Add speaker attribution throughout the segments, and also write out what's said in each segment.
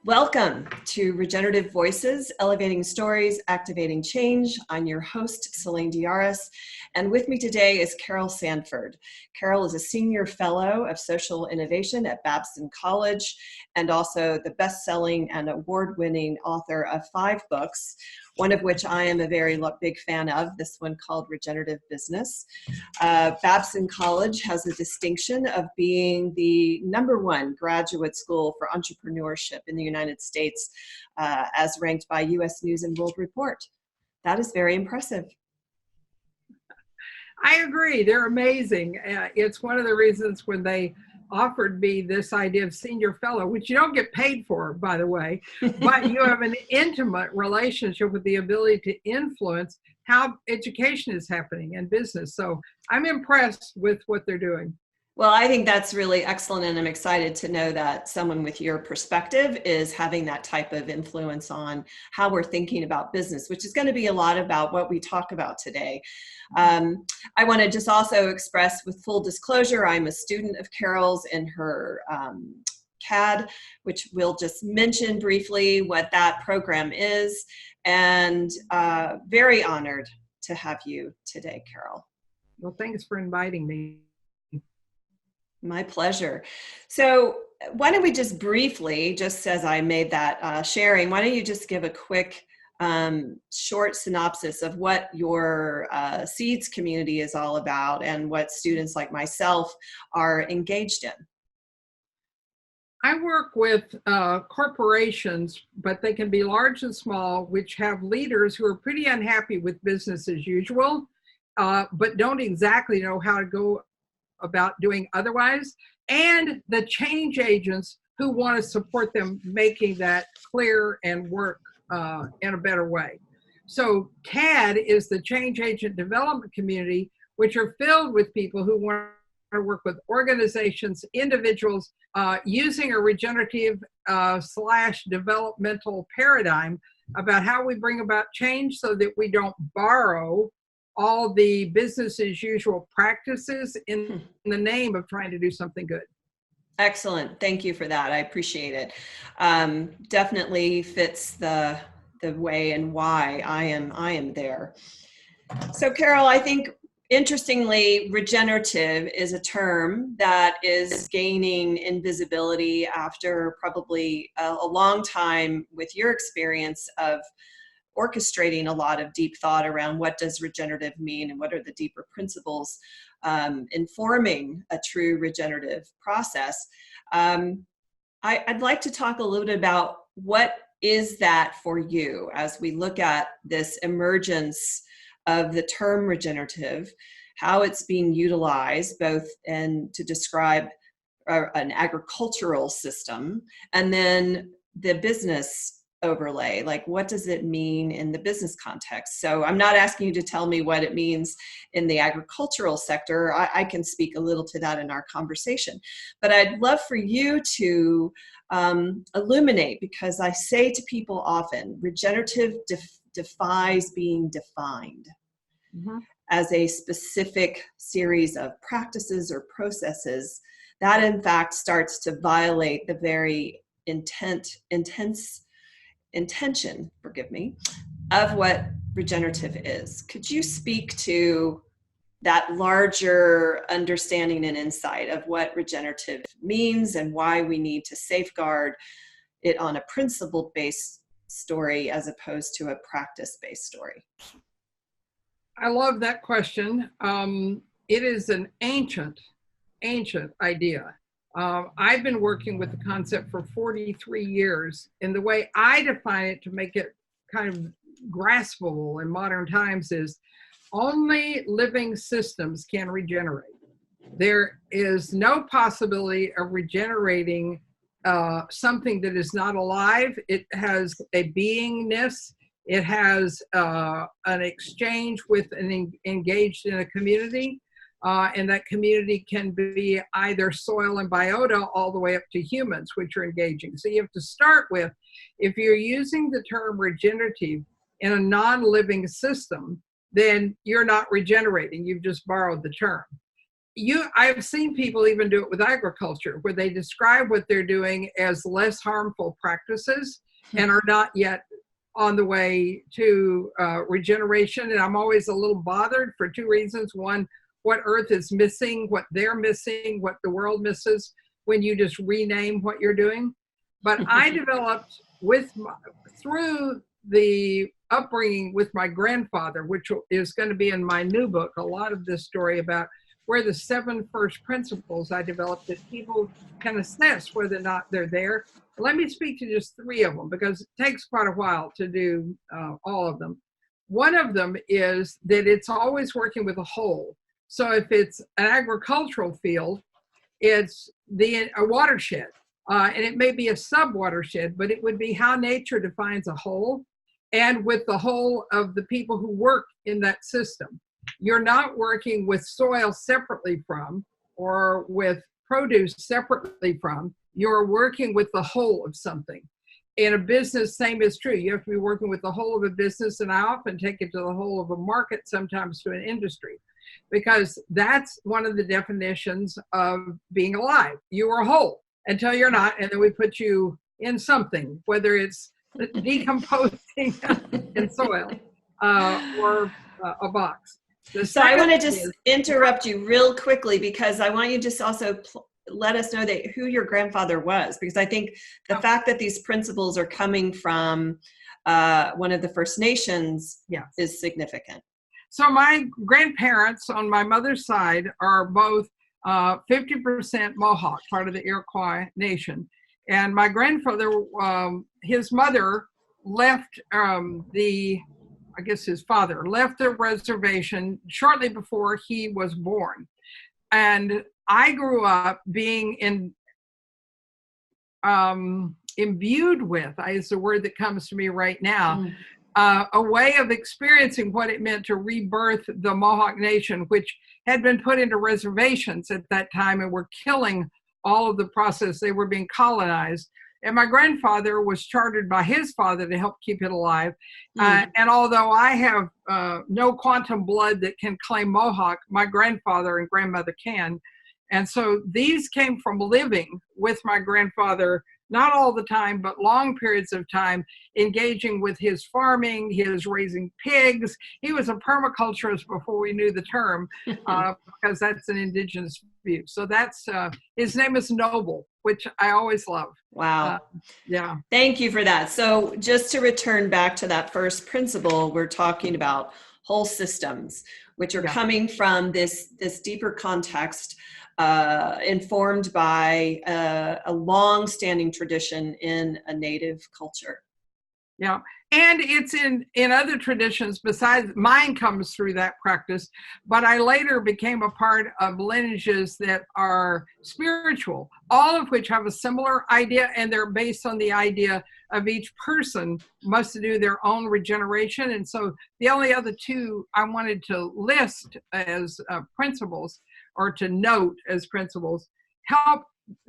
Speaker 1: Welcome to Regenerative Voices, Elevating Stories, Activating Change. I'm your host, Celine Diaris, and with me today is Carol Sanford. Carol is a senior fellow of social innovation at Babson College and also the best-selling and award-winning author of 5 books, one of which I am a very big fan of, this one called Regenerative Business. Babson College has the distinction of being the #1 graduate school for entrepreneurship in the United States, as ranked by U.S. News and World Report. That is very impressive.
Speaker 2: I agree. They're amazing. It's one of the reasons when they offered me this idea of senior fellow, which you don't get paid for, by the way, but you have an intimate relationship with the ability to influence how education is happening in business. So I'm impressed with what they're doing.
Speaker 1: Well, I think that's really excellent, and I'm excited to know that someone with your perspective is having that type of influence on how we're thinking about business, which is going to be a lot about what we talk about today. I want to just also express with full disclosure, I'm a student of Carol's in her CAD, which we'll just mention briefly what that program is, and very honored to have you today, Carol.
Speaker 2: Well, thanks for inviting me.
Speaker 1: My pleasure. So why don't we just briefly, just as I made that sharing, why don't you just give a quick short synopsis of what your SEEDS community is all about and what students like myself are engaged in?
Speaker 2: I work with corporations, but they can be large and small, which have leaders who are pretty unhappy with business as usual, but don't exactly know how to go about doing otherwise, and the change agents who want to support them making that clear and work in a better way. So CAD is the change agent development community, which are filled with people who want to work with organizations, individuals, using a regenerative / developmental paradigm about how we bring about change so that we don't borrow all the business as usual practices in the name of trying to do something good.
Speaker 1: Excellent. Thank you for that. I appreciate it. Definitely fits the way and why I am there. So Carol, I think interestingly, regenerative is a term that is gaining in visibility after probably a long time with your experience of orchestrating a lot of deep thought around what does regenerative mean and what are the deeper principles informing a true regenerative process. I'd like to talk a little bit about what is that for you as we look at this emergence of the term regenerative, how it's being utilized both to describe an agricultural system and then the business overlay, like what does it mean in the business context? So I'm not asking you to tell me what it means in the agricultural sector. I can speak a little to that in our conversation, but I'd love for you to illuminate, because I say to people often, regenerative defies being defined as a specific series of practices or processes that in fact starts to violate the very intention, forgive me, of what regenerative is. Could you speak to that larger understanding and insight of what regenerative means and why we need to safeguard it on a principle-based story as opposed to a practice-based story?
Speaker 2: I love that question. It is an ancient idea. I've been working with the concept for 43 years, and the way I define it to make it kind of graspable in modern times is only living systems can regenerate. There is no possibility of regenerating something that is not alive. It has a beingness. It has an exchange with an engaged in a community. And that community can be either soil and biota all the way up to humans, which are engaging. So you have to start with, if you're using the term regenerative in a non-living system, then you're not regenerating. You've just borrowed the term. I've seen people even do it with agriculture, where they describe what they're doing as less harmful practices and are not yet on the way to regeneration. And I'm always a little bothered for two reasons. One, what Earth is missing, what they're missing, what the world misses when you just rename what you're doing. But I developed through the upbringing with my grandfather, which is going to be in my new book, a lot of this story about where the 7 first principles I developed that people can assess whether or not they're there. Let me speak to just 3 of them, because it takes quite a while to do all of them. One of them is that it's always working with a whole. So if it's an agricultural field, it's a watershed, and it may be a sub-watershed, but it would be how nature defines a whole, and with the whole of the people who work in that system. You're not working with soil separately from, or with produce separately from. You're working with the whole of something. In a business, same is true. You have to be working with the whole of a business, and I often take it to the whole of a market, sometimes to an industry, because that's one of the definitions of being alive. You are whole until you're not, and then we put you in something, whether it's decomposing in soil or a box.
Speaker 1: So I want to just interrupt you real quickly, because I want you to just also let us know that who your grandfather was, because I think the fact that these principles are coming from one of the First Nations is significant.
Speaker 2: So my grandparents on my mother's side are both 50% Mohawk, part of the Iroquois Nation. And my grandfather, his mother left his father left the reservation shortly before he was born. And I grew up being imbued with, is the word that comes to me right now, a way of experiencing what it meant to rebirth the Mohawk Nation, which had been put into reservations at that time and were killing all of the process. They were being colonized. And my grandfather was chartered by his father to help keep it alive. And although I have no quantum blood that can claim Mohawk, my grandfather and grandmother can. And so these came from living with my grandfather, not all the time, but long periods of time, engaging with his farming, his raising pigs. He was a permaculturist before we knew the term, because that's an indigenous view. So that's, his name is Noble, which I always love.
Speaker 1: Wow.
Speaker 2: Yeah.
Speaker 1: Thank you for that. So just to return back to that first principle, we're talking about whole systems, which are coming from this deeper context, informed by a long-standing tradition in a native culture.
Speaker 2: Yeah, and it's in other traditions besides mine comes through that practice, but I later became a part of lineages that are spiritual, all of which have a similar idea, and they're based on the idea of each person must do their own regeneration. And so the only other 2 I wanted to list as principles, or to note as principles, help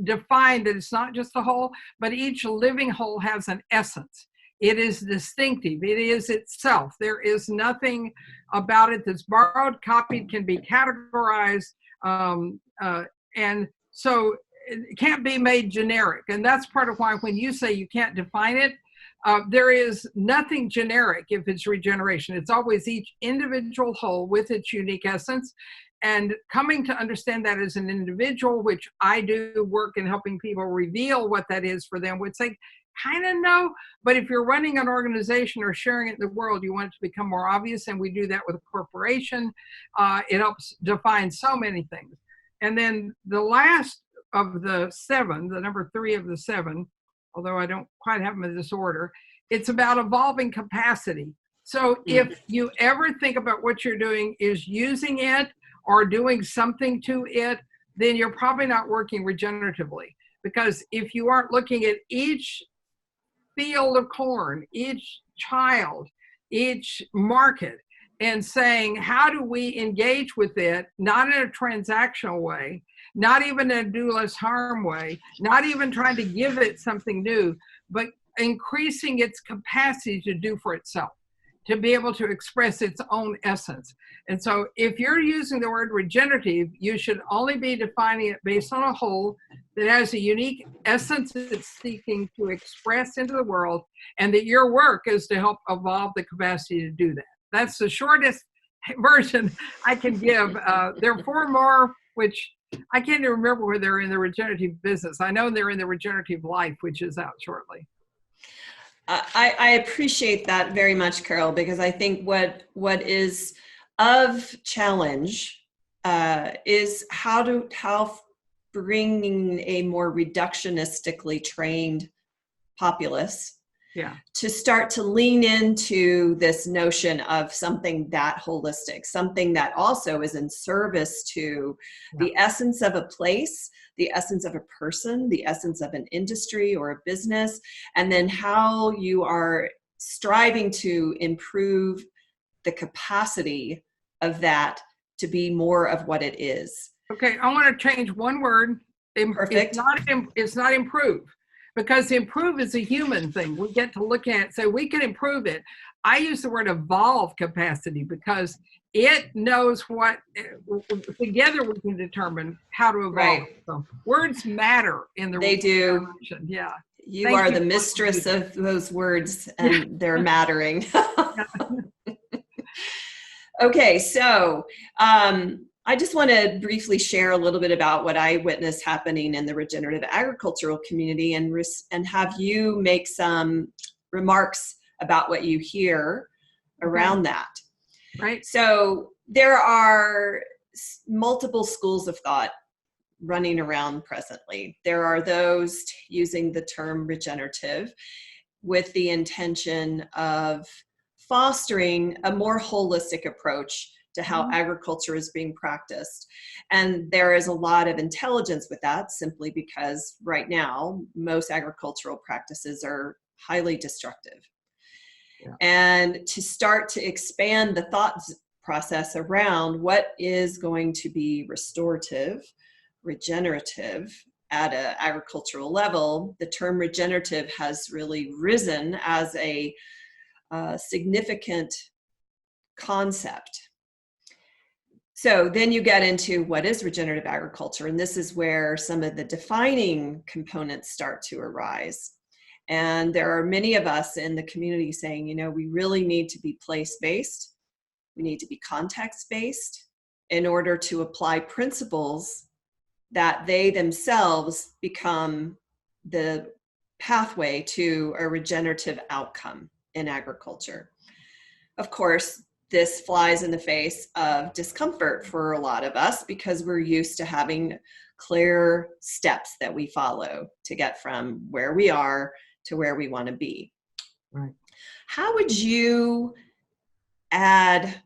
Speaker 2: define that it's not just a whole, but each living whole has an essence. It is distinctive. It is itself. There is nothing about it that's borrowed, copied, can be categorized. And so it can't be made generic. And that's part of why when you say you can't define it, there is nothing generic if it's regeneration. It's always each individual whole with its unique essence. And coming to understand that as an individual, which I do work in helping people reveal what that is for them, which they kind of know, but if you're running an organization or sharing it in the world, you want it to become more obvious, and we do that with a corporation. It helps define so many things. And then the last of the 7, the number 3 of the 7, although I don't quite have them in this order, it's about evolving capacity. So if you ever think about what you're doing is using it or doing something to it, then you're probably not working regeneratively. Because if you aren't looking at each field of corn, each child, each market, and saying, how do we engage with it, not in a transactional way, not even in a do less harm way, not even trying to give it something new, but increasing its capacity to do for itself, to be able to express its own essence. And so if you're using the word regenerative, you should only be defining it based on a whole that has a unique essence it's seeking to express into the world, and that your work is to help evolve the capacity to do that. That's the shortest version I can give. There are 4 more, which I can't even remember whether they're in the regenerative business. I know they're in the Regenerative Life, which is out shortly.
Speaker 1: I appreciate that very much, Carol, because I think what is of challenge is how bringing a more reductionistically trained populace to start to lean into this notion of something that holistic, something that also is in service to the essence of a place, the essence of a person, the essence of an industry or a business, and then how you are striving to improve the capacity of that to be more of what it is.
Speaker 2: Okay, I want to change one word.
Speaker 1: Perfect.
Speaker 2: It's not improve. Because improve is a human thing. We get to look at it, so we can improve it. I use the word evolve capacity because it knows what, together we can determine how to evolve.
Speaker 1: Right.
Speaker 2: So words matter in the
Speaker 1: They do.
Speaker 2: direction. Yeah.
Speaker 1: You are the mistress of those words, and they're mattering. Okay, so I just want to briefly share a little bit about what I witnessed happening in the regenerative agricultural community, and have you make some remarks about what you hear around that.
Speaker 2: Right.
Speaker 1: So there are multiple schools of thought running around presently. There are those using the term regenerative with the intention of fostering a more holistic approach to how agriculture is being practiced. And there is a lot of intelligence with that, simply because right now, most agricultural practices are highly destructive. Yeah. And to start to expand the thought process around what is going to be restorative, regenerative at an agricultural level, the term regenerative has really risen as a significant concept. So then you get into what is regenerative agriculture, and this is where some of the defining components start to arise. And there are many of us in the community saying, you know, we really need to be place-based, we need to be context-based in order to apply principles that they themselves become the pathway to a regenerative outcome in agriculture. Of course, this flies in the face of discomfort for a lot of us because we're used to having clear steps that we follow to get from where we are to where we want to be.
Speaker 2: Right.
Speaker 1: How would you add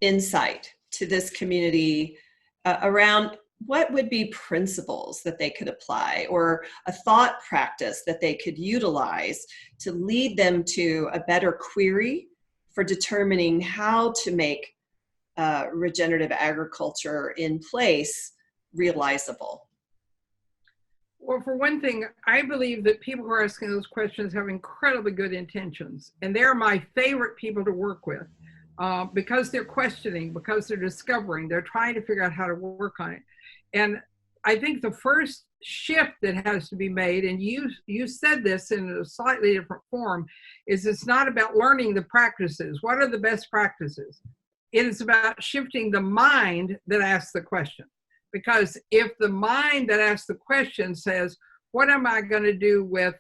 Speaker 1: insight to this community around what would be principles that they could apply, or a thought practice that they could utilize to lead them to a better query for determining how to make regenerative agriculture in place realizable?
Speaker 2: Well, for one thing, I believe that people who are asking those questions have incredibly good intentions, and they're my favorite people to work with because they're questioning, because they're discovering, they're trying to figure out how to work on it. And I think the first shift that has to be made, and you said this in a slightly different form, is it's not about learning the practices. What are the best practices? It is about shifting the mind that asks the question. Because if the mind that asks the question says, what am I going to do with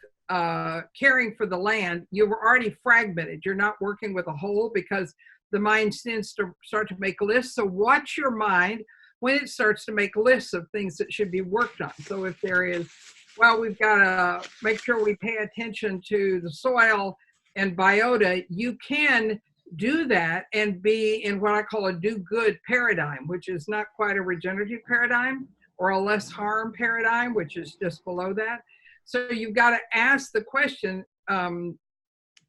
Speaker 2: caring for the land? You've already fragmented. You're not working with a whole, because the mind tends to start to make lists. So watch your mind when it starts to make lists of things that should be worked on. So if there is, well, we've got to make sure we pay attention to the soil and biota, you can do that and be in what I call a do-good paradigm, which is not quite a regenerative paradigm, or a less harm paradigm, which is just below that. So you've got to ask the question,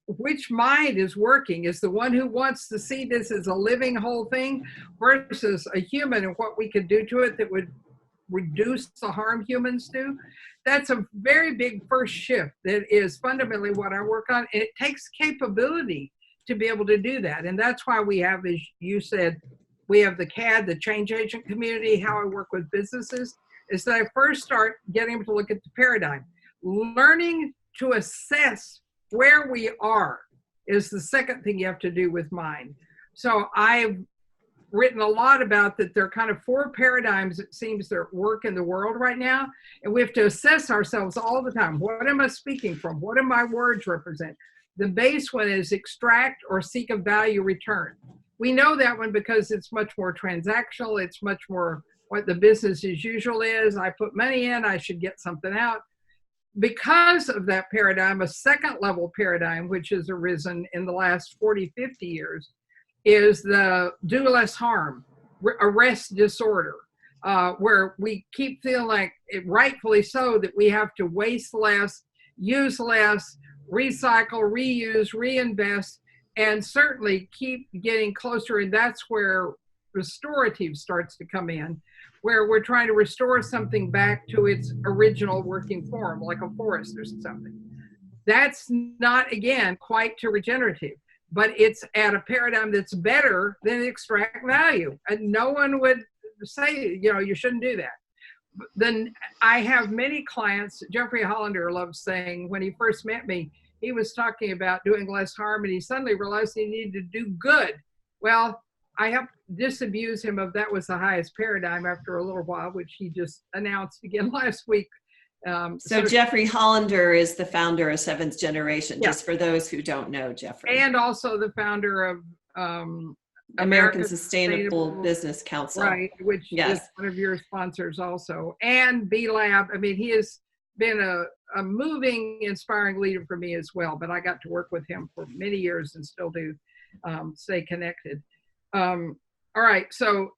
Speaker 2: which mind is working? Is the one who wants to see this as a living whole thing versus a human, and what we could do to it that would reduce the harm humans do? That's a very big first shift that is fundamentally what I work on. And it takes capability to be able to do that. And that's why we have, as you said, we have the CAD, the change agent community. How I work with businesses is that I first start getting them to look at the paradigm. Learning to assess where we are is the second thing you have to do with mind. So I've written a lot about that. There are kind of 4 paradigms, it seems, that work in the world right now. And we have to assess ourselves all the time. What am I speaking from? What do my words represent? The base one is extract or seek a value return. We know that one because it's much more transactional. It's much more what the business as usual is. I put money in, I should get something out. Because of that paradigm, a second level paradigm, which has arisen in the last 40, 50 years, is the do less harm, arrest disorder, where we keep feeling like, rightfully so, that we have to waste less, use less, recycle, reuse, reinvest, and certainly keep getting closer. And that's where restorative starts to come in, where we're trying to restore something back to its original working form, like a forest or something. That's not, again, quite to regenerative, but it's at a paradigm that's better than extract value. And no one would say, you shouldn't do that. Then I have many clients, Geoffrey Hollander loves saying, when he first met me, he was talking about doing less harm, and he suddenly realized he needed to do good. Well, I have to disabuse him of that was the highest paradigm after a little while, which he just announced again last week.
Speaker 1: So Geoffrey Hollander is the founder of Seventh Generation,
Speaker 2: yeah.
Speaker 1: Just for those who don't know Geoffrey.
Speaker 2: And also the founder of
Speaker 1: American Sustainable Business Council.
Speaker 2: Right, which is one of your sponsors also. And B-Lab, I mean, he has been a moving, inspiring leader for me as well, but I got to work with him for many years and still do stay connected. All right, so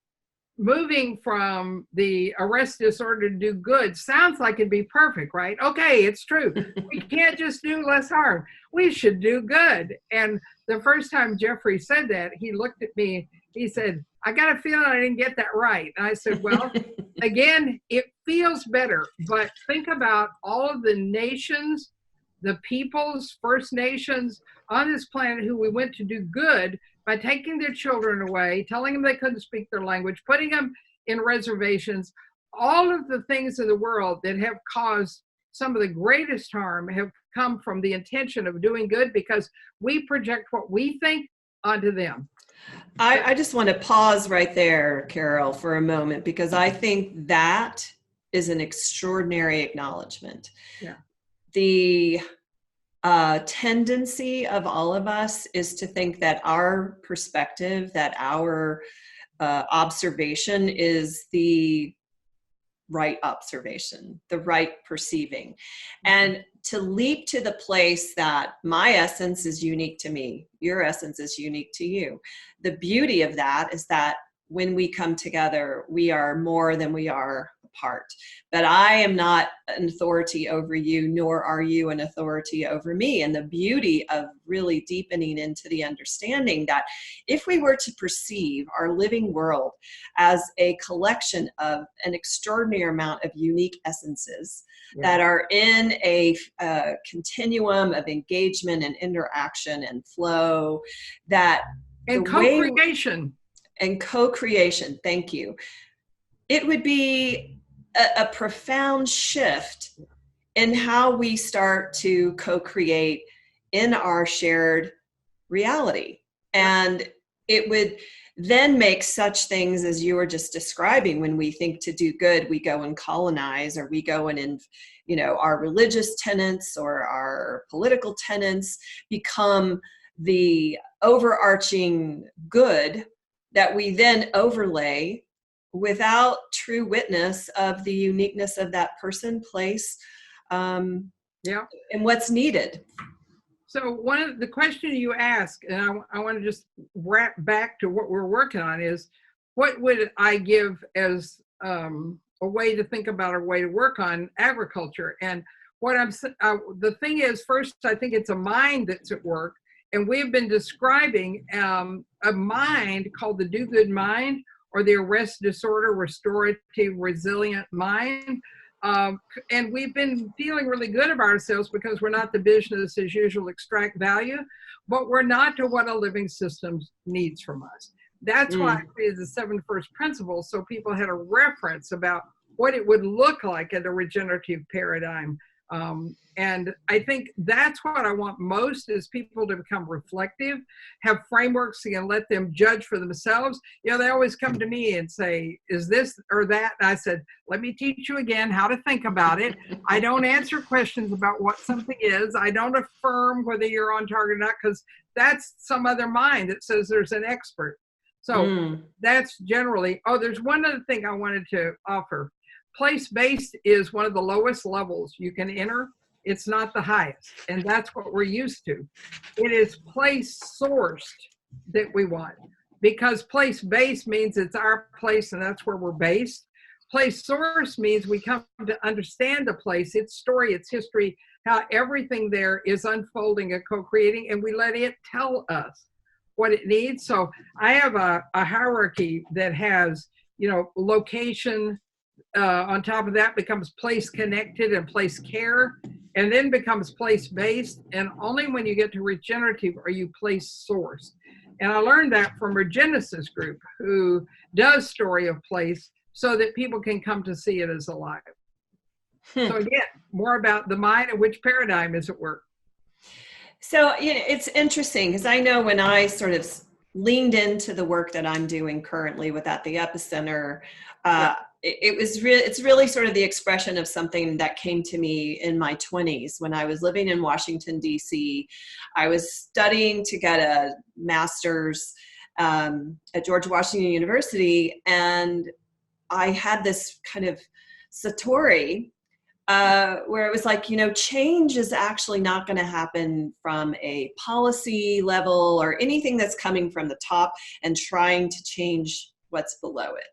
Speaker 2: moving from the arrest disorder to do good sounds like it'd be perfect, right? Okay, it's true. We can't just do less harm. We should do good. And the first time Geoffrey said that, he looked at me, he said, I got a feeling I didn't get that right. And I said, well, again, it feels better, but think about all of the nations, the peoples, First Nations on this planet who we went to do good by taking their children away, telling them they couldn't speak their language, putting them in reservations. All of the things in the world that have caused some of the greatest harm have come from the intention of doing good, because we project what we think onto them.
Speaker 1: I just want to pause right there, Carol, for a moment, because I think that is an extraordinary acknowledgement.
Speaker 2: Yeah.
Speaker 1: The tendency of all of us is to think that our perspective, that our observation is the right observation, the right perceiving. And to leap to the place that my essence is unique to me, your essence is unique to you. The beauty of that is that when we come together, we are more than we are apart. But I am not an authority over you, nor are you an authority over me. And the beauty of really deepening into the understanding that if we were to perceive our living world as a collection of an extraordinary amount of unique essences that are in a continuum of engagement and interaction and flow, that
Speaker 2: and co-creation.
Speaker 1: And co-creation, thank you. It would be a profound shift in how we start to co-create in our shared reality. And it would then make such things as you were just describing. When we think to do good, we go and colonize, or we go and our religious tenets or our political tenets become the overarching good that we then overlay without true witness of the uniqueness of that person, place, and what's needed.
Speaker 2: So one of the question you ask, and I want to just wrap back to what we're working on, is what would I give as a way to think about or way to work on agriculture? And what the thing is, first, I think it's a mind that's at work. And we've been describing a mind called the do-good mind, or the arrest disorder restorative resilient mind. And we've been feeling really good about ourselves because we're not the business as usual extract value, but we're not to what a living system needs from us. That's why I created the 7 first principles, so people had a reference about what it would look like in a regenerative paradigm. And I think that's what I want most, is people to become reflective, have frameworks and let them judge for themselves. You know, they always come to me and say, is this or that? And I said, let me teach you again how to think about it. I don't answer questions about what something is. I don't affirm whether you're on target or not, because that's some other mind that says there's an expert. So that's generally, there's one other thing I wanted to offer. Place-based is one of the lowest levels you can enter. It's not the highest, and that's what we're used to. It is place-sourced that we want, because place-based means it's our place and that's where we're based. Place-sourced means we come to understand the place, its story, its history, how everything there is unfolding and co-creating, and we let it tell us what it needs. So I have a hierarchy that has, location, on top of that becomes place connected and place care, and then becomes place based. And only when you get to regenerative are you place sourced. And I learned that from Regenesis group, who does story of place so that people can come to see it as alive. So again, more about the mind and which paradigm is at work.
Speaker 1: So, it's interesting because I know when I sort of leaned into the work that I'm doing currently with At the Epicenter, it's really sort of the expression of something that came to me in my 20s when I was living in Washington, D.C. I was studying to get a master's at George Washington University, and I had this kind of satori where it was like, change is actually not going to happen from a policy level or anything that's coming from the top and trying to change what's below it.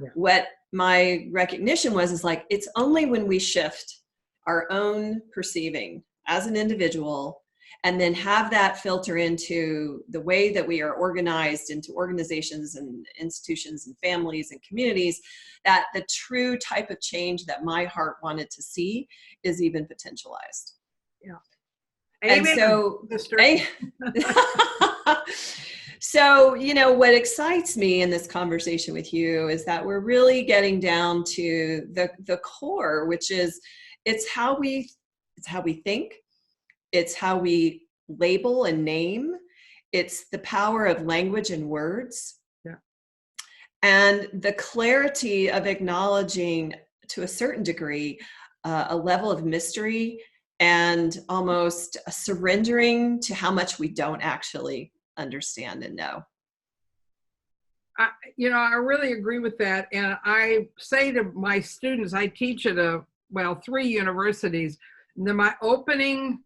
Speaker 1: Yeah. What my recognition is like, it's only when we shift our own perceiving as an individual and then have that filter into the way that we are organized into organizations and institutions and families and communities, that the true type of change that my heart wanted to see is even potentialized.
Speaker 2: Yeah.
Speaker 1: And so, what excites me in this conversation with you is that we're really getting down to the core, which is it's how we think, it's how we label and name, it's the power of language and words, and the clarity of acknowledging, to a certain degree, a level of mystery and almost a surrendering to how much we don't actually understand and know.
Speaker 2: I really agree with that. And I say to my students, I teach at 3 universities, and then my opening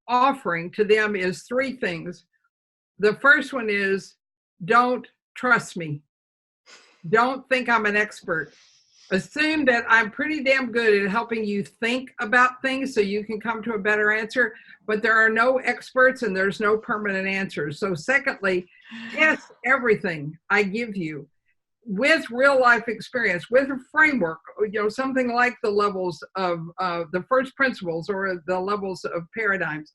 Speaker 2: offering to them is 3 things. The first one is, don't trust me. Don't think I'm an expert. Assume that I'm pretty damn good at helping you think about things so you can come to a better answer, but there are no experts and there's no permanent answers. So secondly, test everything I give you with real life experience, with a framework, something like the levels of the first principles or the levels of paradigms.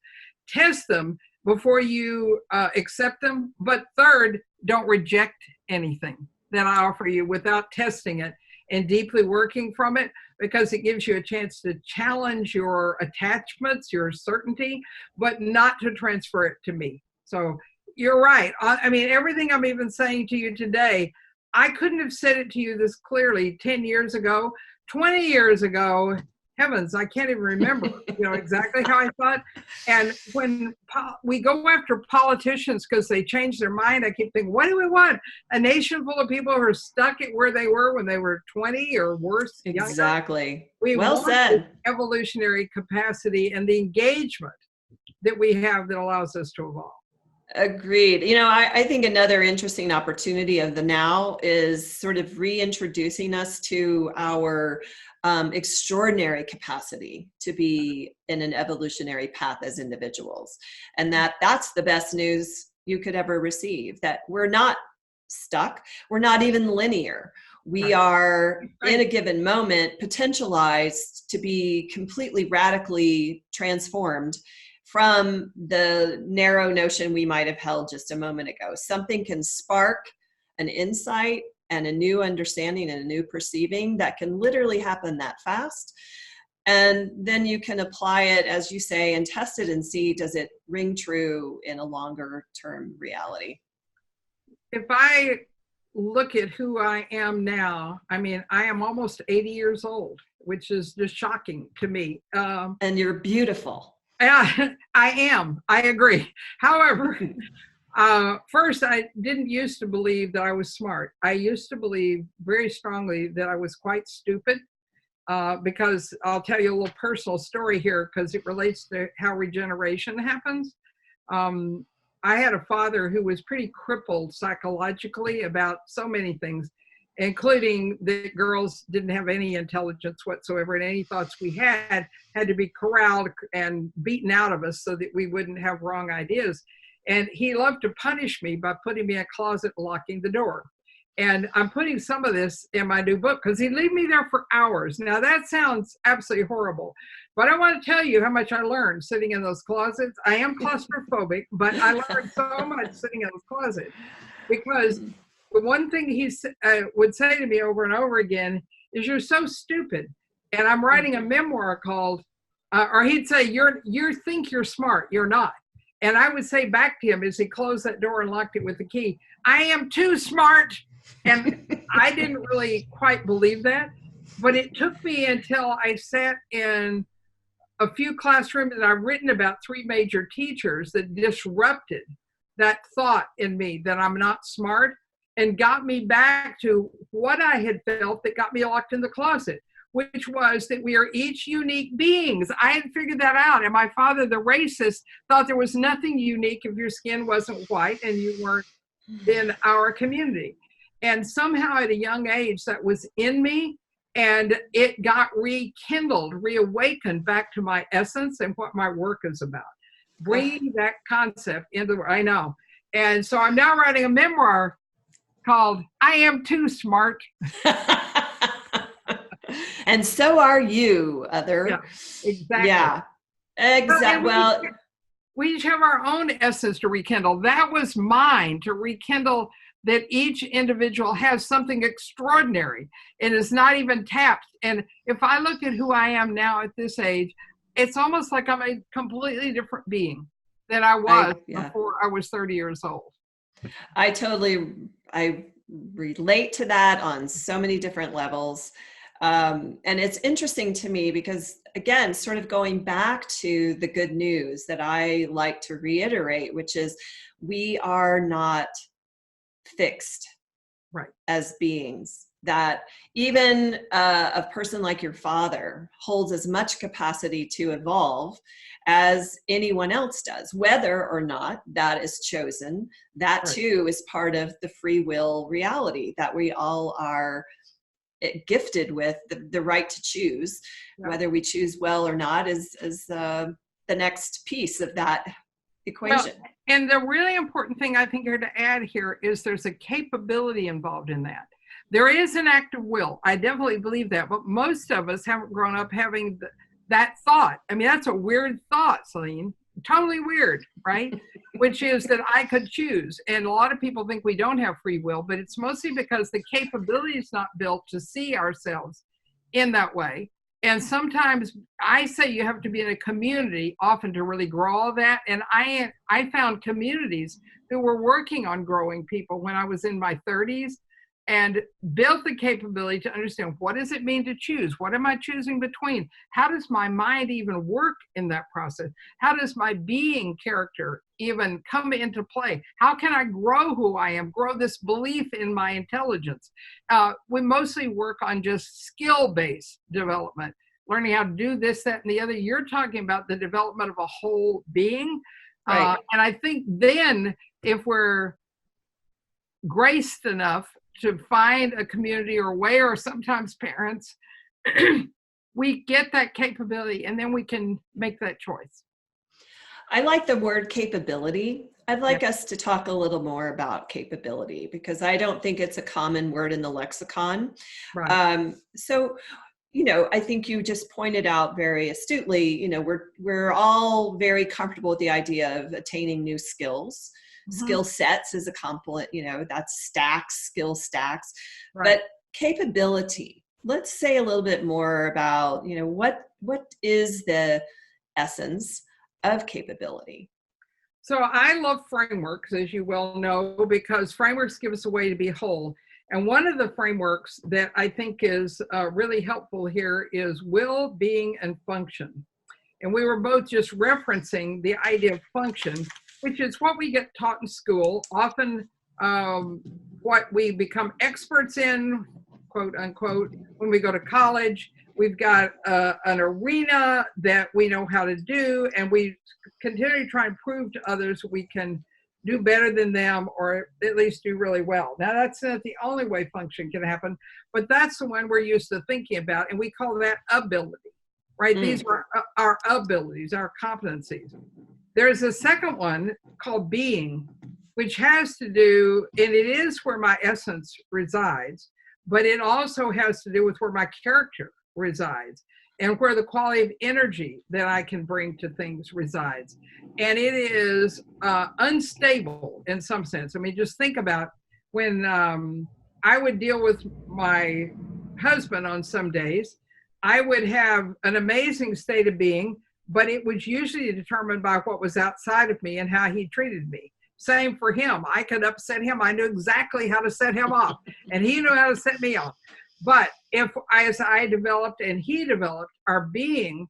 Speaker 2: Test them before you accept them. But third, don't reject anything that I offer you without testing it and deeply working from it, because it gives you a chance to challenge your attachments, your certainty, but not to transfer it to me. So you're right. I mean, everything I'm even saying to you today, I couldn't have said it to you this clearly 10 years ago, 20 years ago. Heavens, I can't even remember, exactly how I thought. And when we go after politicians because they change their mind, I keep thinking, what do we want? A nation full of people who are stuck at where they were when they were 20 or worse?
Speaker 1: Exactly.
Speaker 2: We
Speaker 1: well
Speaker 2: want
Speaker 1: said.
Speaker 2: The evolutionary capacity and the engagement that we have that allows us to evolve.
Speaker 1: Agreed. I think another interesting opportunity of the now is sort of reintroducing us to our extraordinary capacity to be in an evolutionary path as individuals. And that's the best news you could ever receive, that we're not stuck. We're not even linear. We are in a given moment potentialized to be completely radically transformed from the narrow notion we might have held just a moment ago. Something can spark an insight and a new understanding and a new perceiving that can literally happen that fast. And then you can apply it, as you say, and test it and see, does it ring true in a longer term reality?
Speaker 2: If I look at who I am now, I mean, I am almost 80 years old, which is just shocking to me.
Speaker 1: And you're beautiful.
Speaker 2: I am. I agree. However, first, I didn't used to believe that I was smart. I used to believe very strongly that I was quite stupid, because I'll tell you a little personal story here because it relates to how regeneration happens. I had a father who was pretty crippled psychologically about so many things, including that girls didn't have any intelligence whatsoever, and any thoughts we had to be corralled and beaten out of us so that we wouldn't have wrong ideas. And he loved to punish me by putting me in a closet and locking the door. And I'm putting some of this in my new book because he'd leave me there for hours. Now that sounds absolutely horrible, but I want to tell you how much I learned sitting in those closets. I am claustrophobic, but I learned so much sitting in those closets, because the one thing he would say to me over and over again is, "You're so stupid." And I'm writing a memoir called, or he'd say, "You think you're smart, you're not." And I would say back to him as he closed that door and locked it with the key, "I am too smart." And I didn't really quite believe that, but it took me until I sat in a few classrooms and I've written about 3 major teachers that disrupted that thought in me that I'm not smart, and got me back to what I had felt that got me locked in the closet, which was that we are each unique beings. I had figured that out. And my father, the racist, thought there was nothing unique if your skin wasn't white and you weren't in our community. And somehow at a young age that was in me, and it got rekindled, reawakened back to my essence and what my work is about. Bringing that concept into, I know. And so I'm now writing a memoir called I Am Too Smart.
Speaker 1: And so are you, other.
Speaker 2: Yeah, exactly.
Speaker 1: Yeah, exactly. Well,
Speaker 2: we each have our own essence to rekindle. That was mine, to rekindle that each individual has something extraordinary and is not even tapped. And if I look at who I am now at this age, it's almost like I'm a completely different being than I was before I was 30 years old.
Speaker 1: I relate to that on so many different levels. And it's interesting to me because, again, sort of going back to the good news that I like to reiterate, which is we are not fixed as beings, that even a person like your father holds as much capacity to evolve as anyone else does, whether or not that is chosen. That too is part of the free will reality that we all are gifted with the right to choose. Whether we choose well or not is the next piece of that equation.
Speaker 2: Well, and the really important thing I think here to add here is there's a capability involved in that. There is an act of will. I definitely believe that, but most of us haven't grown up having that thought. I mean, that's a weird thought, Celine. Totally weird, right? Which is that I could choose. And a lot of people think we don't have free will, but it's mostly because the capability is not built to see ourselves in that way. And sometimes I say you have to be in a community often to really grow all that. And I found communities who were working on growing people when I was in my 30s, and built the capability to understand, what does it mean to choose? What am I choosing between? How does my mind even work in that process? How does my being character even come into play? How can I grow who I am, grow this belief in my intelligence? We mostly work on just skill-based development, learning how to do this, that, and the other. You're talking about the development of a whole being. And I think then if we're graced enough to find a community or way, or sometimes parents, we get that capability and then we can make that choice.
Speaker 1: I like the word capability. I'd
Speaker 2: Yeah,
Speaker 1: like us to talk a little more about capability because I don't think it's a common word in the lexicon.
Speaker 2: right.
Speaker 1: So, I think you just pointed out very astutely, we're all very comfortable with the idea of attaining new skills.
Speaker 2: Mhm.
Speaker 1: Skill sets is a compliment, that's stacks, skill stacks.
Speaker 2: Right.
Speaker 1: But capability, let's say a little bit more about, what is the essence of capability?
Speaker 2: So I love frameworks, as you well know, because frameworks give us a way to be whole. And one of the frameworks that I think is really helpful here is will, being, and function. And we were both just referencing the idea of function, which is what we get taught in school, often what we become experts in, quote unquote, when we go to college. We've got an arena that we know how to do, and we continue to try and prove to others we can do better than them or at least do really well. Now, that's not the only way function can happen, but that's the one we're used to thinking about, and we call that ability, right? These
Speaker 1: Mm,
Speaker 2: are our abilities, our competencies. There's a second one called being, which has to do, and it is where my essence resides, but it also has to do with where my character resides and where the quality of energy that I can bring to things resides. And it is unstable in some sense. I mean, just think about when I would deal with my husband on some days, I would have an amazing state of being, but it was usually determined by what was outside of me and how he treated me. Same for him. I could upset him. I knew exactly how to set him off, and he knew how to set me off. But as I developed and he developed our being,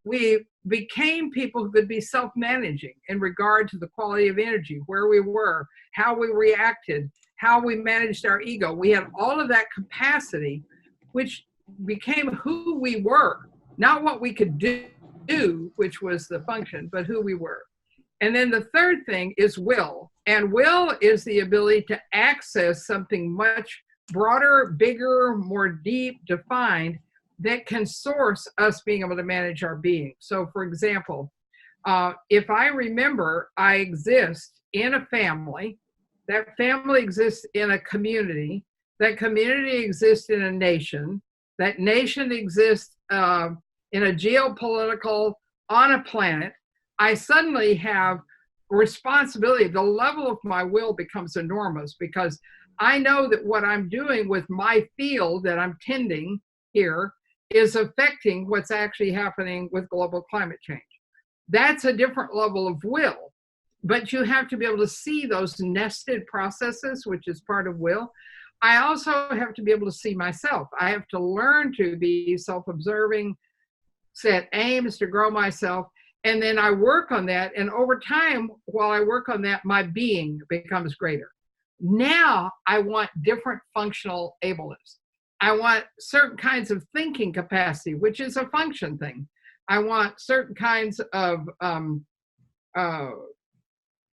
Speaker 2: we became people who could be self-managing in regard to the quality of energy, where we were, how we reacted, how we managed our ego. We had all of that capacity, which became who we were, not what we could do, which was the function, but who we were. And then the third thing is will. And will is the ability to access something much broader, bigger, more deep, defined that can source us being able to manage our being. So, for example, if I remember I exist in a family, that family exists in a community, that community exists in a nation, that nation exists in a geopolitical, on a planet, I suddenly have responsibility. The level of my will becomes enormous because I know that what I'm doing with my field that I'm tending here is affecting what's actually happening with global climate change. That's a different level of will, but you have to be able to see those nested processes, which is part of will. I also have to be able to see myself. I have to learn to be self-observing, set aims to grow myself, and then I work on that. And over time, while I work on that, my being becomes greater. Now I want different functional ableness. I want certain kinds of thinking capacity, which is a function thing. I want certain kinds of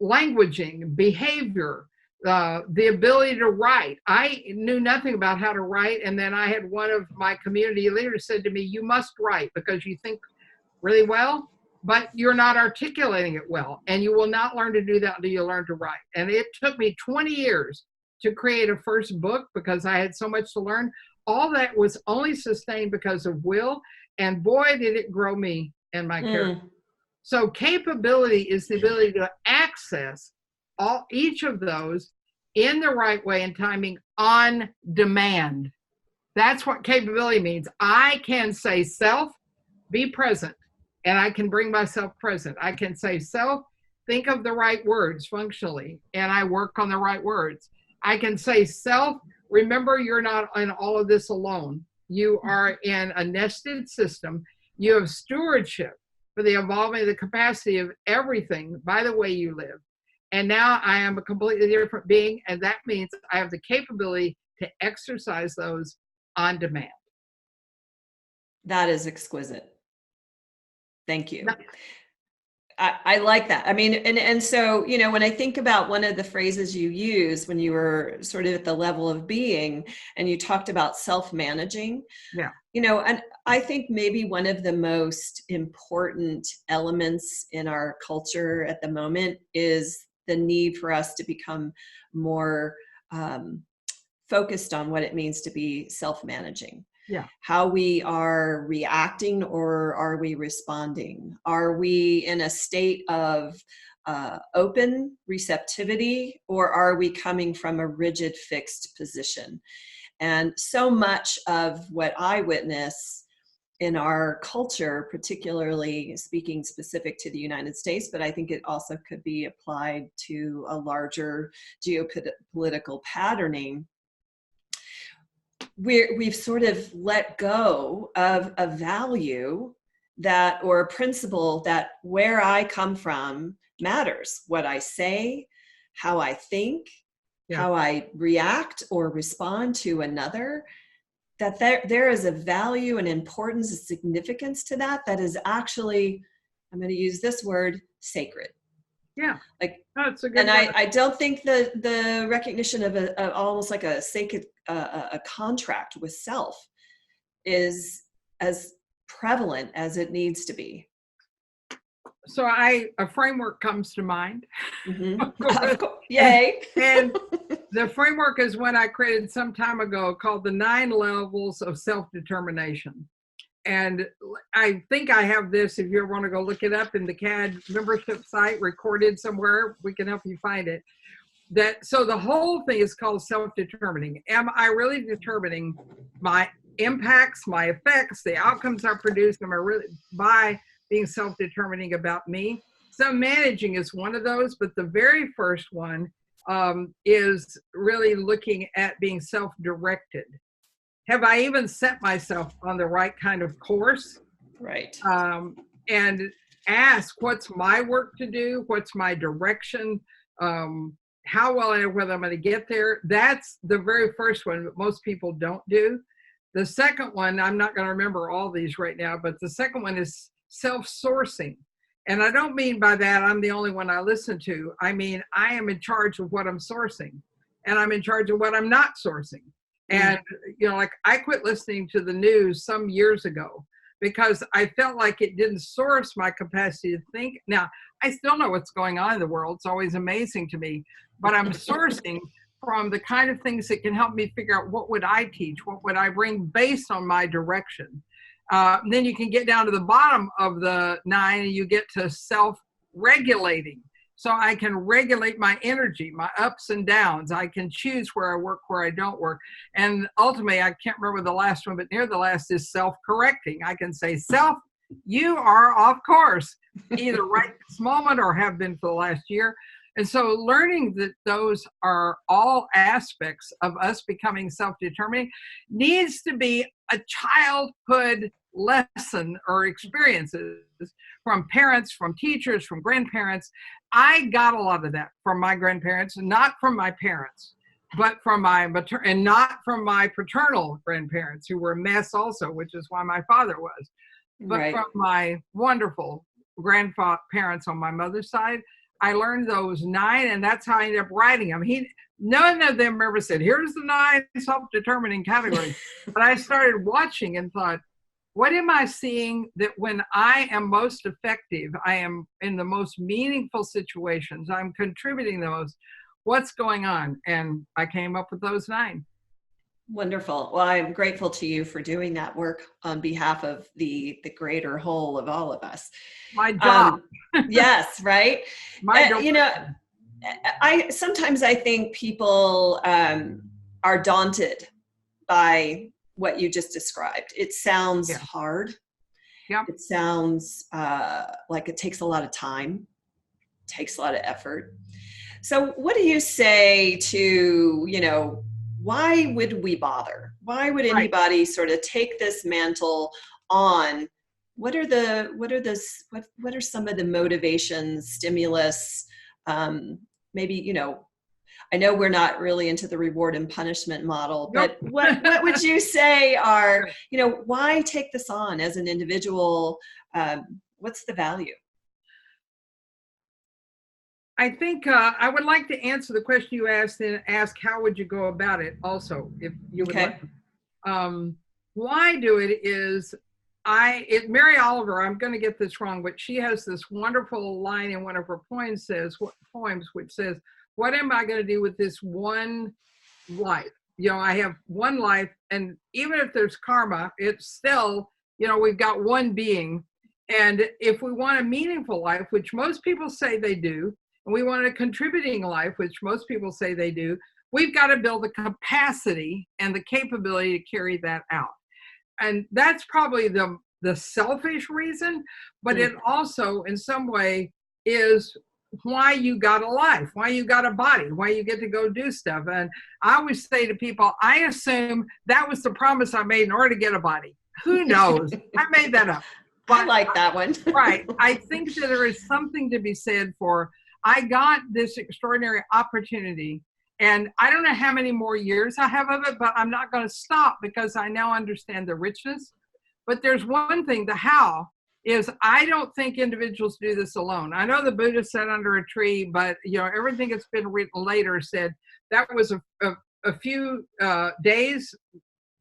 Speaker 2: languaging, behavior, the ability to write. I knew nothing about how to write. And then I had one of my community leaders said to me, you must write because you think really well, but you're not articulating it well. And you will not learn to do that until you learn to write. And it took me 20 years to create a first book because I had so much to learn. All that was only sustained because of will. And boy, did it grow me and my character.
Speaker 1: mm,
Speaker 2: So capability is the ability to access each of those in the right way and timing on demand. That's what capability means. I can say self, be present, and I can bring myself present. I can say self, think of the right words functionally, and I work on the right words. I can say self, remember you're not in all of this alone. You are in a nested system. You have stewardship for the evolving of the capacity of everything by the way you live. And now I am a completely different being, and that means I have the capability to exercise those on demand.
Speaker 1: that is exquisite. Thank you. I like that. I mean, and so, you know, when I think about one of the phrases you used when you were sort of at the level of being, and you talked about self-managing,
Speaker 2: Yeah.
Speaker 1: you know, and I think maybe one of the most important elements in our culture at the moment is the need for us to become more focused on what it means to be self-managing.
Speaker 2: Yeah.
Speaker 1: How we are reacting, or are we responding? Are we in a state of open receptivity, or are we coming from a rigid, fixed position? And so much of what I witness in our culture, particularly speaking specific to the United States, but I think it also could be applied to a larger geopolitical patterning, we've sort of let go of a value that, or a principle that, where I come from matters. What I say, how I think,
Speaker 2: Yeah.
Speaker 1: how I react or respond to another, that there is a value and importance and significance to that that is actually, I'm going to use this word, sacred.
Speaker 2: Yeah.
Speaker 1: Like,
Speaker 2: That's a good
Speaker 1: and
Speaker 2: word.
Speaker 1: I don't think the recognition of a almost like a sacred a contract with self is as prevalent as it needs to be.
Speaker 2: So a framework comes to mind.
Speaker 1: Of course, yay!
Speaker 2: And the framework is one I created some time ago called the 9 levels of self-determination. And I think I have this, if you ever want to go look it up in the CAD membership site, recorded somewhere, we can help you find it. So the whole thing is called self-determining. Am I really determining my impacts, my effects, the outcomes I produce? Am I really, by being self-determining about me? Self-managing is one of those, but the very first one is really looking at being self-directed. Have I even set myself on the right kind of course?
Speaker 1: Right.
Speaker 2: And ask, what's my work to do? What's my direction? How well I know whether I'm going to get there? That's the very first one, but most people don't do. The second one, I'm not going to remember all these right now, but the second one is self-sourcing. And I don't mean by that I'm the only one I listen to. I mean, I am in charge of what I'm sourcing, and I'm in charge of what I'm not sourcing. And, you know, like I quit listening to the news some years ago because I felt like it didn't source my capacity to think. Now, I still know what's going on in the world. It's always amazing to me, but I'm sourcing from the kind of things that can help me figure out, what would I teach? What would I bring based on my direction? And then you can get down to the bottom of the 9 and you get to self-regulating. So I can regulate my energy, my ups and downs. I can choose where I work, where I don't work. And ultimately, I can't remember the last one, but near the last is self-correcting. I can say, self, you are off course, either right this moment or have been for the last year. And so learning that those are all aspects of us becoming self-determining needs to be a childhood lesson or experiences from parents, from teachers, from grandparents. I got a lot of that from my grandparents, not from my parents, but from my and not from my paternal grandparents, who were a mess also, which is why my father was, but
Speaker 1: Right.
Speaker 2: from my wonderful grandparents on my mother's side. I learned those 9, and that's how I ended up writing them. None of them ever said, here's the 9 self-determining categories. But I started watching and thought, what am I seeing that when I am most effective, I am in the most meaningful situations, I'm contributing the most, what's going on? And I came up with those 9.
Speaker 1: Wonderful. Well, I'm grateful to you for doing that work on behalf of the greater whole of all of us.
Speaker 2: My job.
Speaker 1: Yes, right. You know, sometimes I think people are daunted by what you just described. It sounds hard.
Speaker 2: Yeah.
Speaker 1: It sounds like it takes a lot of time, takes a lot of effort. So what do you say to, you know, why would we bother? Why would anybody sort of take this mantle on? What are some of the motivations, stimulus? Maybe, you know, I know we're not really into the reward and punishment model, but what would you say are, you know, why take this on as an individual? What's the value?
Speaker 2: I think I would like to answer the question you asked and ask how would you go about it also, if you would
Speaker 1: Okay.
Speaker 2: like. Why I do it is Mary Oliver, I'm going to get this wrong, but she has this wonderful line in one of her poems, which says, what am I going to do with this one life? I have one life, and even if there's karma, it's still, we've got one being. And if we want a meaningful life, which most people say they do, and we want a contributing life, which most people say they do, we've got to build the capacity and the capability to carry that out. And that's probably the selfish reason, but it also in some way is why you got a life, why you got a body, why you get to go do stuff. And I always say to people, I assume that was the promise I made in order to get a body. Who knows? I made that up.
Speaker 1: But I like that one.
Speaker 2: Right. I think that there is something to be said for, I got this extraordinary opportunity, and I don't know how many more years I have of it, but I'm not going to stop because I now understand the richness. But there's one thing, the how is I don't think individuals do this alone. I know the Buddha sat under a tree, but everything that's been written later said that was a few days,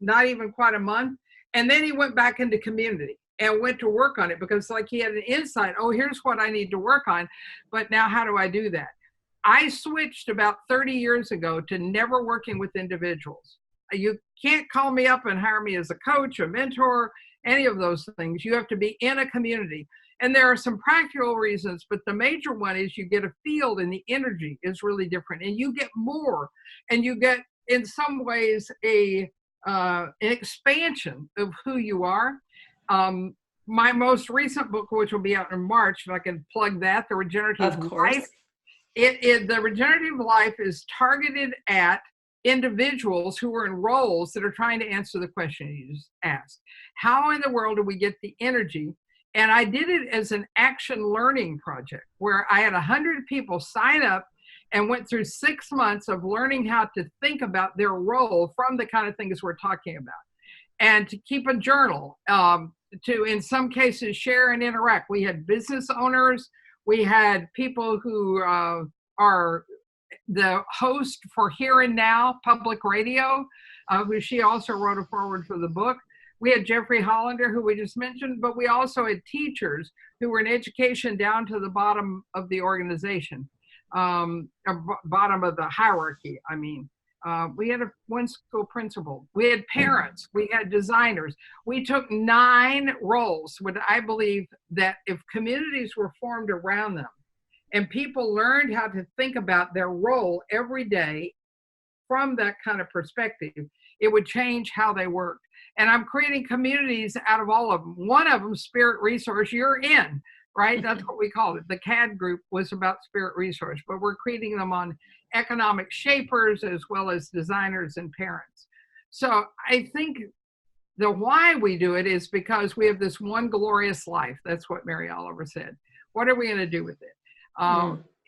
Speaker 2: not even quite a month. And then he went back into community and went to work on it because he had an insight, oh, here's what I need to work on. But now how do I do that? I switched about 30 years ago to never working with individuals. You can't call me up and hire me as a coach, a mentor, any of those things. You have to be in a community. And there are some practical reasons, but the major one is you get a field and the energy is really different. And you get more, and you get, in some ways, an expansion of who you are. My most recent book, which will be out in March, if I can plug that, The Regenerative Life. The Regenerative Life is targeted at individuals who are in roles that are trying to answer the question you just asked. How in the world do we get the energy? And I did it as an action learning project where I had 100 people sign up and went through 6 months of learning how to think about their role from the kind of things we're talking about, and to keep a journal, to, in some cases, share and interact. We had business owners. We had people who are the host for Here and Now Public Radio, who she also wrote a foreword for the book. We had Geoffrey Hollander, who we just mentioned, but we also had teachers who were in education down to the bottom of the organization, bottom of the hierarchy, I mean. We had one school principal. We had parents. We had designers. We took 9 roles. What I believe that if communities were formed around them and people learned how to think about their role every day from that kind of perspective, it would change how they worked. And I'm creating communities out of all of them. One of them, Spirit Resource, you're in, right? That's what we called it. The CAD group was about Spirit Resource, but we're creating them on economic shapers as well as designers and parents. So I think the why we do it is because we have this one glorious life. That's what Mary Oliver said. What are we going to do with it?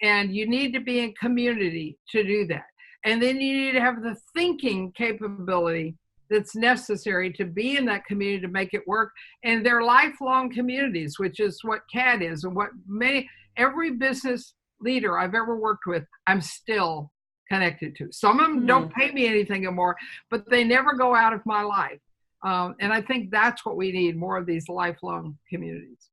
Speaker 2: And you need to be in community to do that. And then you need to have the thinking capability that's necessary to be in that community to make it work. And they're lifelong communities, which is what CAD is, and what every business leader I've ever worked with, I'm still connected to. Some of them don't pay me anything anymore, but they never go out of my life. And I think that's what we need, more of these lifelong communities.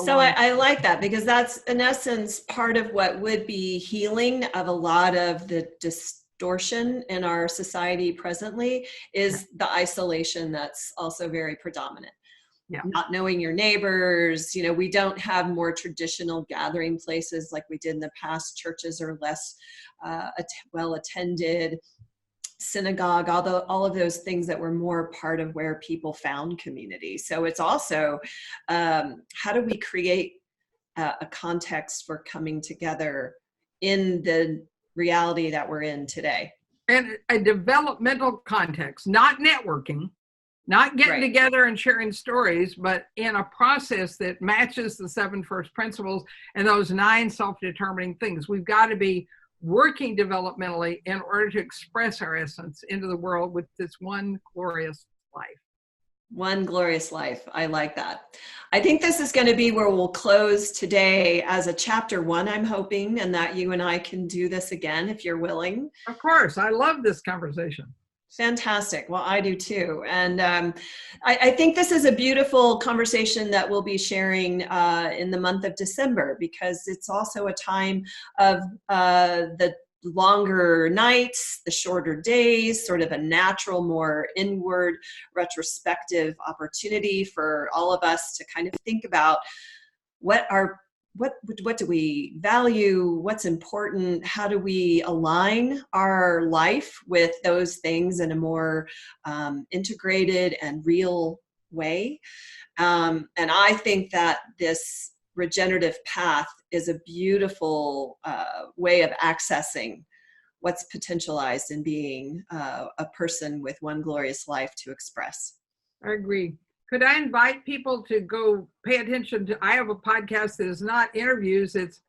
Speaker 1: So I like that, because that's in essence part of what would be healing of a lot of the distortion in our society presently is the isolation that's also very predominant.
Speaker 2: Yeah.
Speaker 1: Not knowing your neighbors, we don't have more traditional gathering places like we did in the past. Churches are less well attended. Synagogue, all of those things that were more part of where people found community. So it's also how do we create a context for coming together in the reality that we're in today? And
Speaker 2: a developmental context, not networking, not getting together and sharing stories, but in a process that matches the 7 first principles and those 9 self-determining things. We've got to be working developmentally in order to express our essence into the world with this one glorious life.
Speaker 1: One glorious life. I like that. I think this is going to be where we'll close today as a chapter 1, I'm hoping, and that you and I can do this again if you're willing.
Speaker 2: Of course. I love this conversation.
Speaker 1: Fantastic. Well, I do too. And I think this is a beautiful conversation that we'll be sharing in the month of December, because it's also a time of the longer nights, the shorter days, sort of a natural, more inward, retrospective opportunity for all of us to kind of think about what do we value, what's important, how do we align our life with those things in a more integrated and real way. And I think that this regenerative path is a beautiful way of accessing what's potentialized in being a person with one glorious life to express.
Speaker 2: I agree. Could I invite people to go pay attention to, I have a podcast that is not interviews, it's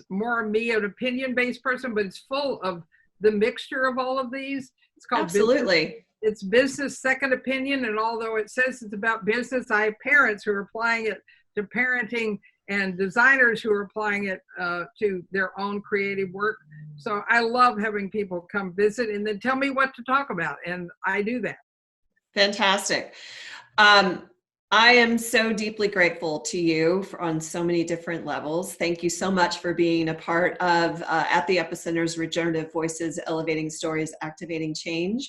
Speaker 2: more me, an opinion-based person, but it's full of the mixture of all of these. It's called
Speaker 1: Absolutely.
Speaker 2: It's Business Second Opinion, and although it says it's about business, I have parents who are applying it to parenting and designers who are applying it to their own creative work. So I love having people come visit and then tell me what to talk about, and I do that.
Speaker 1: Fantastic. I am so deeply grateful to you on so many different levels. Thank you so much for being a part of At the Epicenter's Regenerative Voices, Elevating Stories, Activating Change.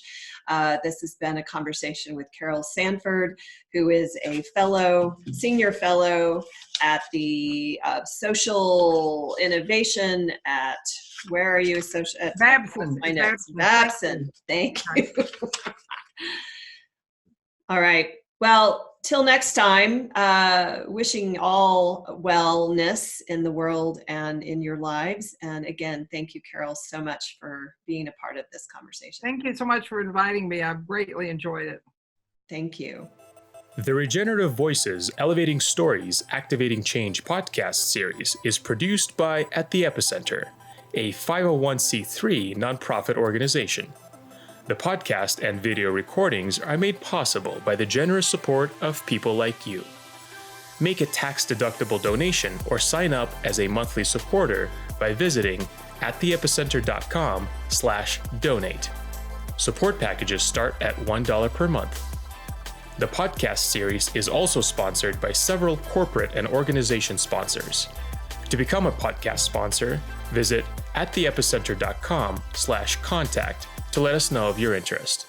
Speaker 1: This has been a conversation with Carol Sanford, who is a senior fellow at the Social Innovation at, where are you?
Speaker 2: Babson.
Speaker 1: Babson. Thank you. All right. Well, till next time, wishing all wellness in the world and in your lives. And again, thank you, Carol, so much for being a part of this conversation.
Speaker 2: Thank you so much for inviting me. I've greatly enjoyed it.
Speaker 1: Thank you.
Speaker 3: The Regenerative Voices, Elevating Stories, Activating Change podcast series is produced by At the Epicenter, a 501c3 nonprofit organization. The podcast and video recordings are made possible by the generous support of people like you. Make a tax-deductible donation or sign up as a monthly supporter by visiting attheepicenter.com/donate. Support packages start at $1 per month. The podcast series is also sponsored by several corporate and organization sponsors. To become a podcast sponsor, visit attheepicenter.com/contact to let us know of your interest.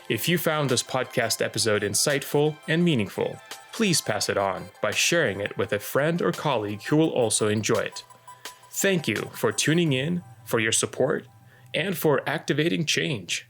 Speaker 3: If you found this podcast episode insightful and meaningful, please pass it on by sharing it with a friend or colleague who will also enjoy it. Thank you for tuning in, for your support, and for activating change.